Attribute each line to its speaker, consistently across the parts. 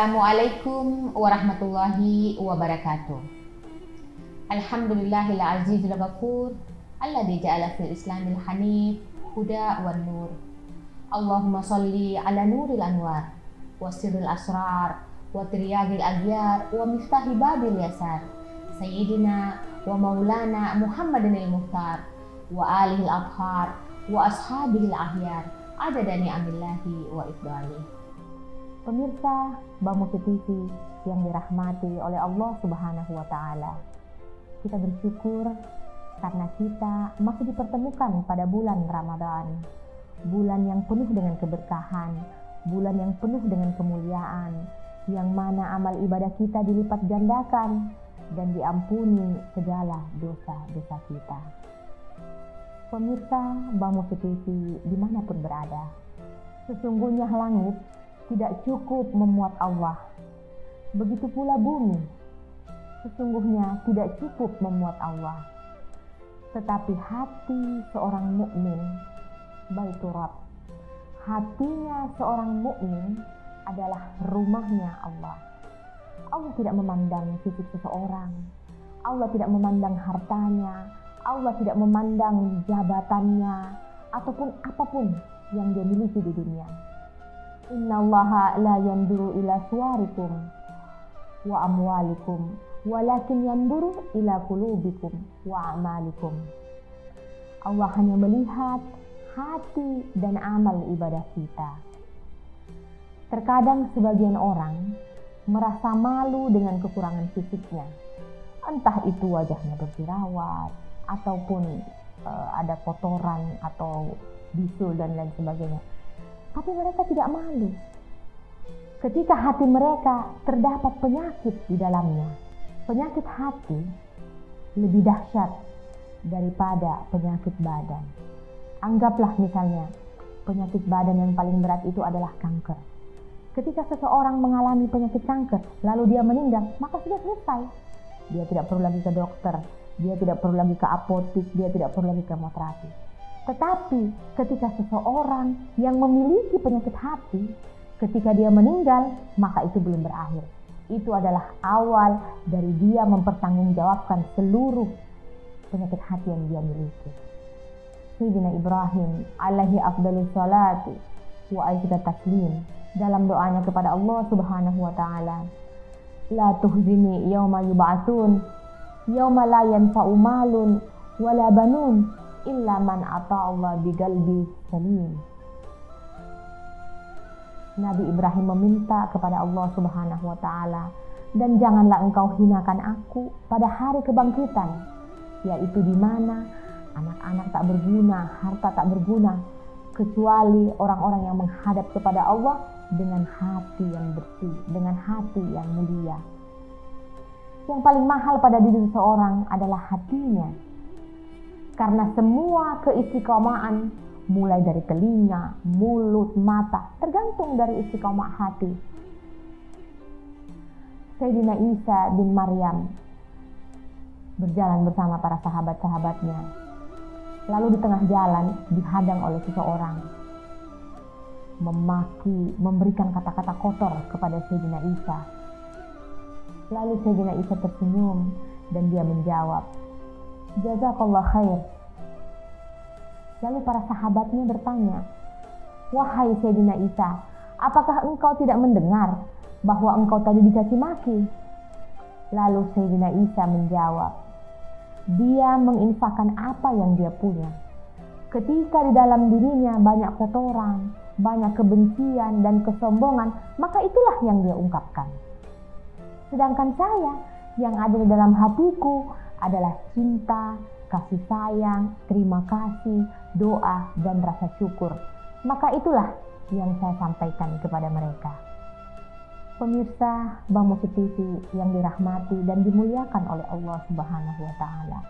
Speaker 1: Assalamualaikum warahmatullahi wabarakatuh. Alhamdulillahil azizil ghafur alladzi ja'ala fil islamil hanif huda wan nur. Allahumma shalli ala nuril anwar wa sirril asrar wa tiryagil aghyar wa miftahi babil yasar sayyidina wa maulana Muhammadinil muhtar wa alihil abhar wa ashabihil ahyar adada ni'amillahi wa ifdali. Pemirsa Bamufi TV yang dirahmati oleh Allah Subhanahu wa Ta'ala, kita bersyukur karena kita masih dipertemukan pada bulan Ramadan, bulan yang penuh dengan keberkahan, bulan yang penuh dengan kemuliaan, yang mana amal ibadah kita dilipat gandakan dan diampuni segala dosa-dosa kita. Pemirsa Bamufi TV dimanapun berada, sesungguhnya langit tidak cukup memuat Allah. Begitu pula bumi, sesungguhnya tidak cukup memuat Allah. Tetapi hati seorang mukmin, baitur Rabb, hatinya seorang mukmin adalah rumahnya Allah. Allah tidak memandang fisik seseorang, Allah tidak memandang hartanya, Allah tidak memandang jabatannya ataupun apapun yang dia miliki di dunia. Innallaha la yanduru ila suwarikum wa amwalikum walakin yanduru ila qulubikum wa amalikum. Allah hanya melihat hati dan amal ibadah kita. Terkadang sebagian orang merasa malu dengan kekurangan fisiknya, entah itu wajahnya berjerawat ataupun ada kotoran atau bisul dan lain sebagainya. Tapi mereka tidak malu ketika hati mereka terdapat penyakit di dalamnya. Penyakit hati lebih dahsyat daripada penyakit badan. Anggaplah misalnya penyakit badan yang paling berat itu adalah kanker. Ketika seseorang mengalami penyakit kanker lalu dia meninggal, maka sudah selesai. Dia tidak perlu lagi ke dokter, dia tidak perlu lagi ke apotik, dia tidak perlu lagi ke kemoterapi. Tetapi ketika seseorang yang memiliki penyakit hati, ketika dia meninggal, maka itu belum berakhir. Itu adalah awal dari dia mempertanggungjawabkan seluruh penyakit hati yang dia miliki. Sayyidina Ibrahim alaihi afdhalus salati wa azka taslim dalam doanya kepada Allah Subhanahu wa Ta'ala, la tuhzini yauma yub'atsun yauma la yanfa'u malun wala banun illa man ata Allah biqalbi salim. Nabi Ibrahim meminta kepada Allah Subhanahu wa Ta'ala, dan janganlah engkau hinakan aku pada hari kebangkitan, yaitu di mana anak-anak tak berguna, harta tak berguna, kecuali orang-orang yang menghadap kepada Allah dengan hati yang bersih, dengan hati yang mulia. Yang paling mahal pada diri seseorang adalah hatinya. Karena semua keistiqomahan mulai dari telinga, mulut, mata tergantung dari istiqomah hati. Sayyidina Isa bin Maryam berjalan bersama para sahabat-sahabatnya. Lalu di tengah jalan dihadang oleh seseorang, memaki, memberikan kata-kata kotor kepada Sayyidina Isa. Lalu Sayyidina Isa tersenyum dan dia menjawab, jazakallah khair. Lalu para sahabatnya bertanya, wahai Sayyidina Isa, apakah engkau tidak mendengar bahwa engkau tadi dicaci maki? Lalu Sayyidina Isa menjawab, dia menginfakkan apa yang dia punya. Ketika di dalam dirinya banyak kotoran, banyak kebencian dan kesombongan, maka itulah yang dia ungkapkan. Sedangkan saya, yang ada di dalam hatiku adalah cinta, kasih sayang, terima kasih, doa, dan rasa syukur. Maka itulah yang saya sampaikan kepada mereka. Pemirsa Bamufi TV yang dirahmati dan dimuliakan oleh Allah Subhanahu wa Ta'ala.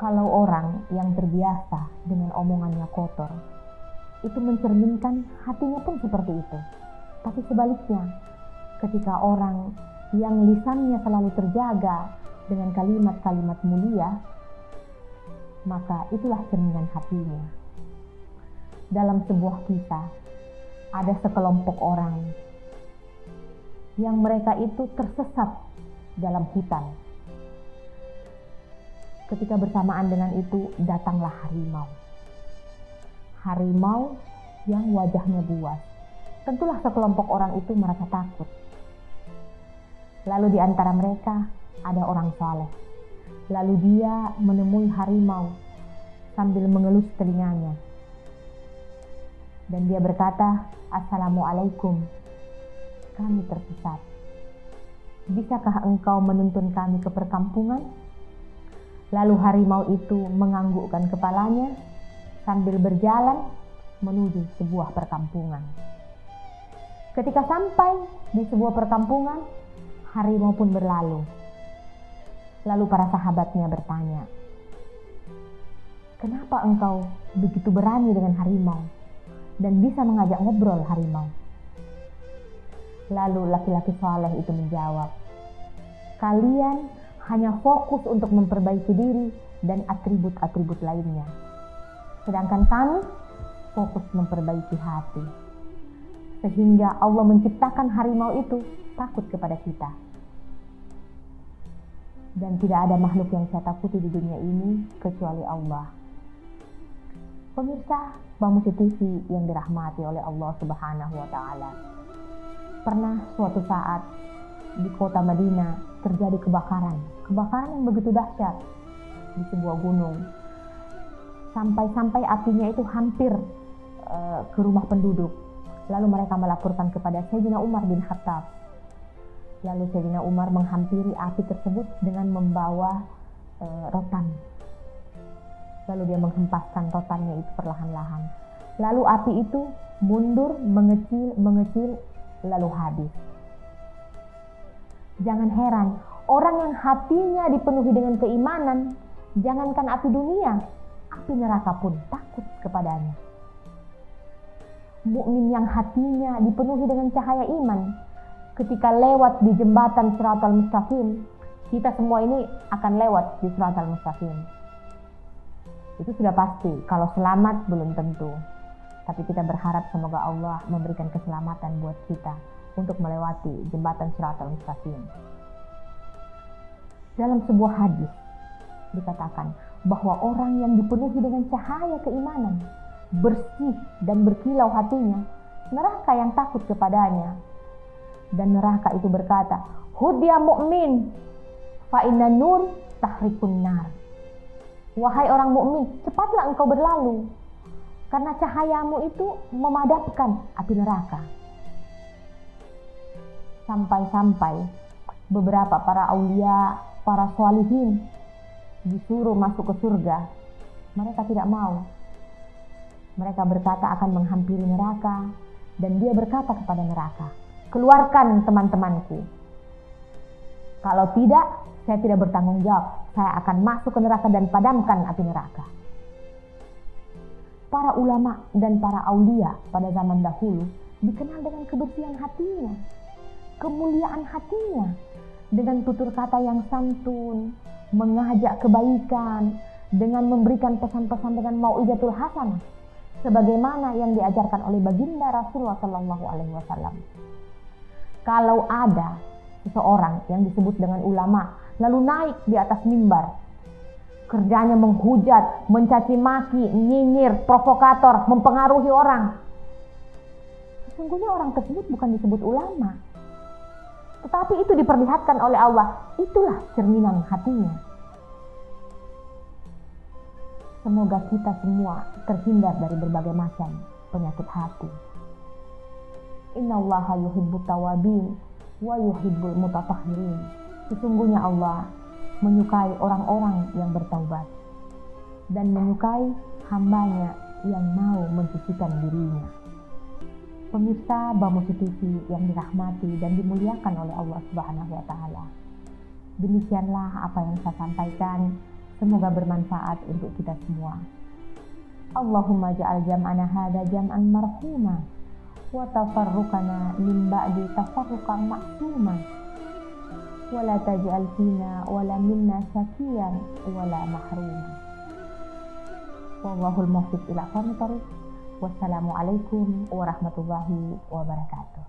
Speaker 1: Kalau orang yang terbiasa dengan omongannya kotor, itu mencerminkan hatinya pun seperti itu. Tapi sebaliknya, ketika orang yang lisannya selalu terjaga dengan kalimat-kalimat mulia, maka itulah cerminan hatinya. Dalam sebuah kisah, ada sekelompok orang yang mereka itu tersesat dalam hutan. Ketika bersamaan dengan itu datanglah harimau. Harimau yang wajahnya buas. Tentulah sekelompok orang itu merasa takut. Lalu di antara mereka ada orang saleh. Lalu dia menemui harimau sambil mengelus telinganya. Dan dia berkata, "Assalamualaikum, kami tersesat. Bisakah engkau menuntun kami ke perkampungan?" Lalu harimau itu menganggukkan kepalanya sambil berjalan menuju sebuah perkampungan. Ketika sampai di sebuah perkampungan, harimau pun berlalu. Lalu para sahabatnya bertanya, "Kenapa engkau begitu berani dengan harimau dan bisa mengajak ngobrol harimau?" Lalu laki-laki saleh itu menjawab, "Kalian hanya fokus untuk memperbaiki diri dan atribut-atribut lainnya. Sedangkan kami fokus memperbaiki hati. Sehingga Allah menciptakan harimau itu takut kepada kita. Dan tidak ada makhluk yang saya takuti di dunia ini kecuali Allah." Pemirsa Bamusi TV yang dirahmati oleh Allah Subhanahu wa Ta'ala. Pernah suatu saat di kota Madinah terjadi kebakaran yang begitu dahsyat di sebuah gunung. Sampai-sampai apinya itu hampir ke rumah penduduk. Lalu mereka melaporkan kepada Sayyidina Umar bin Khattab. Lalu Sayyidina Umar menghampiri api tersebut dengan membawa rotan. Lalu dia menghempaskan rotannya itu perlahan-lahan. Lalu api itu mundur, mengecil, lalu habis. Jangan heran, orang yang hatinya dipenuhi dengan keimanan, jangankan api dunia, api neraka pun takut kepadanya. Mukmin yang hatinya dipenuhi dengan cahaya iman, ketika lewat di jembatan Shiratal Mustaqim, kita semua ini akan lewat di Shiratal Mustaqim. Itu sudah pasti, kalau selamat belum tentu. Tapi kita berharap semoga Allah memberikan keselamatan buat kita untuk melewati jembatan Shiratal Mustaqim. Dalam sebuah hadis dikatakan bahwa orang yang dipenuhi dengan cahaya keimanan, bersih dan berkilau hatinya, neraka yang takut kepadanya. Dan neraka itu berkata, "Hud ya mu'min, fa inna nur tahrikun nar." Wahai orang mukmin, cepatlah engkau berlalu, karena cahayamu itu memadamkan api neraka. Sampai-sampai beberapa para aulia, para sholihin disuruh masuk ke surga. Mereka tidak mau. Mereka berkata akan menghampiri neraka, dan dia berkata kepada neraka, "Keluarkan teman-temanku. Kalau tidak, saya tidak bertanggung jawab. Saya akan masuk ke neraka dan padamkan api neraka." Para ulama dan para aulia pada zaman dahulu dikenal dengan kebersihan hatinya, kemuliaan hatinya, dengan tutur kata yang santun, mengajak kebaikan, dengan memberikan pesan-pesan dengan mau'izatul hasanah, sebagaimana yang diajarkan oleh baginda Rasulullah SAW. Kalau ada seseorang yang disebut dengan ulama lalu naik di atas mimbar, kerjanya menghujat, mencaci maki, nyinyir, provokator, mempengaruhi orang, sesungguhnya orang tersebut bukan disebut ulama, tetapi itu diperlihatkan oleh Allah, itulah cerminan hatinya. Semoga kita semua terhindar dari berbagai macam penyakit hati. Innallaha yuhibbut tawabin wa yuhibbul mutatahhirin. Sesungguhnya Allah menyukai orang-orang yang bertaubat dan menyukai hambanya yang mau mensucikan dirinya. Pemirsa Bamusi TV yang dirahmati dan dimuliakan oleh Allah Subhanahu wa Ta'ala, demikianlah apa yang saya sampaikan. Semoga bermanfaat untuk kita semua. Allahumma ja'al jam'ana hada jam'an marhuma wa tafarruqana min ba'di tafarruqan ma'suma wa la taj'al fina wa la minna syakiyan wa la mahruma. Wallahul muwaffiq ila aqwamit thoriq. Wassalamualaikum warahmatullahi wabarakatuh.